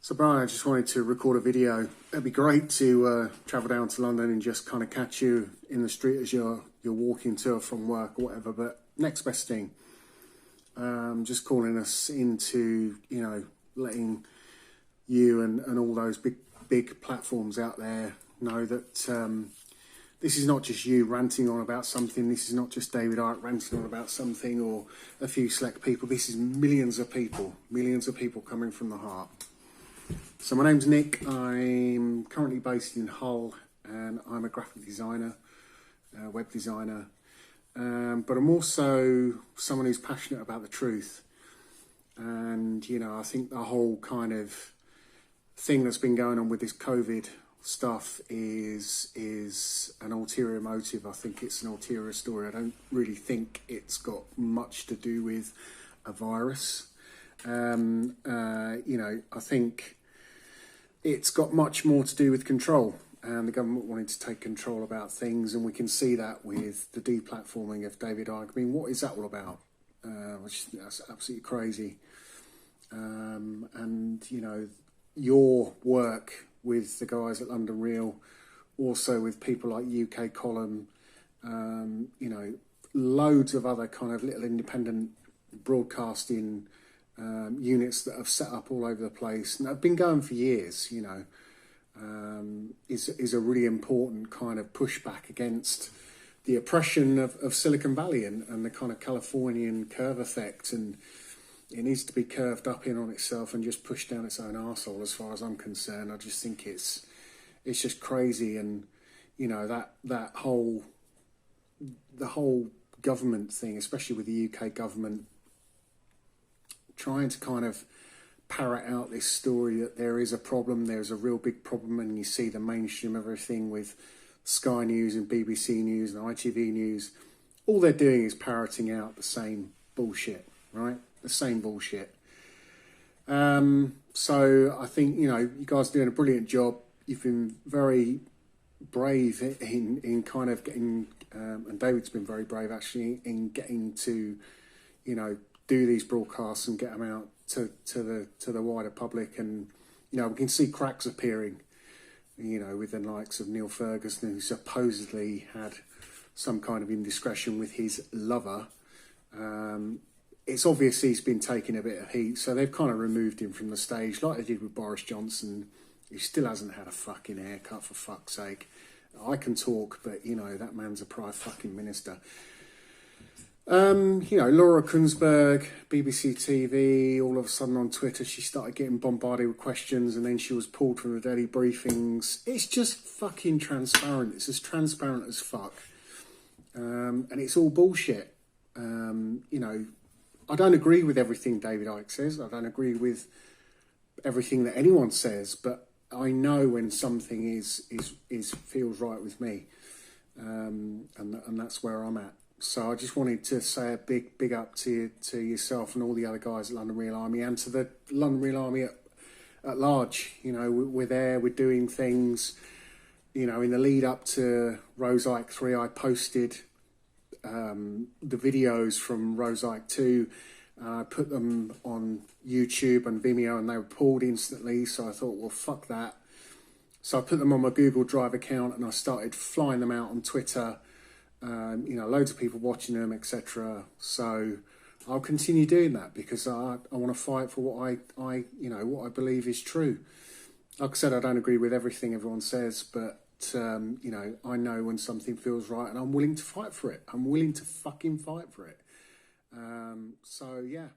So Brian, I just wanted to record a video. It'd be great to travel down to London and just kind of catch you in the street as you're walking to or from work or whatever. But next best thing, just calling us into, letting you and all those big platforms out there know that this is not just you ranting on about something. This is not just David Icke ranting on about something or a few select people. This is millions of people coming from the heart. So my name's Nick. I'm currently based in Hull and I'm a graphic designer, web designer, but I'm also someone who's passionate about the truth. And, I think the whole kind of thing that's been going on with this COVID stuff is an ulterior motive. I think it's an ulterior story. I don't really think it's got much to do with a virus. I think it's got much more to do with control and the government wanting to take control about things, and we can see that with the deplatforming of David Icke. I mean, what is that all about? That's absolutely crazy. And your work with the guys at London Real, also with people like UK Column, loads of other kind of little independent broadcasting units that have set up all over the place and have been going for years, is a really important kind of pushback against the oppression of Silicon Valley and the kind of Californian curve effect. And it needs to be curved up in on itself and just pushed down its own arsehole, as far as I'm concerned. I just think it's just crazy. And, the whole government thing, especially with the UK government, trying to kind of parrot out this story that there is a problem, there's a real big problem, and you see the mainstream of everything with Sky News and BBC News and ITV News. All they're doing is parroting out the same bullshit, right? The same bullshit. So I think, you guys are doing a brilliant job. You've been very brave in kind of getting, and David's been very brave actually, in getting to, do these broadcasts and get them out to the wider public. And we can see cracks appearing, with the likes of Neil Ferguson, who supposedly had some kind of indiscretion with his lover. It's obvious he's been taking a bit of heat, so they've kind of removed him from the stage, like they did with Boris Johnson, who still hasn't had a fucking haircut, for fuck's sake. I can talk, but that man's a prime fucking minister. Laura Kreuzberg, BBC TV, all of a sudden on Twitter, she started getting bombarded with questions, and then she was pulled from the daily briefings. It's just fucking transparent. It's as transparent as fuck. And it's all bullshit. I don't agree with everything David Icke says. I don't agree with everything that anyone says, but I know when something feels right with me. And that's where I'm at. So I just wanted to say a big up to yourself and all the other guys at London Real Army, and to the London Real Army at large. We're there, we're doing things. In the lead up to Rose Icke 3, I posted the videos from Rose Icke 2. I put them on YouTube and Vimeo, and they were pulled instantly. So I thought, well, fuck that. So I put them on my Google Drive account and I started flying them out on Twitter. Loads of people watching them, etc. So I'll continue doing that because I want to fight for what I believe is true. Like I said, I don't agree with everything everyone says, but I know when something feels right, and I'm willing to fight for it. I'm willing to fucking fight for it. So yeah.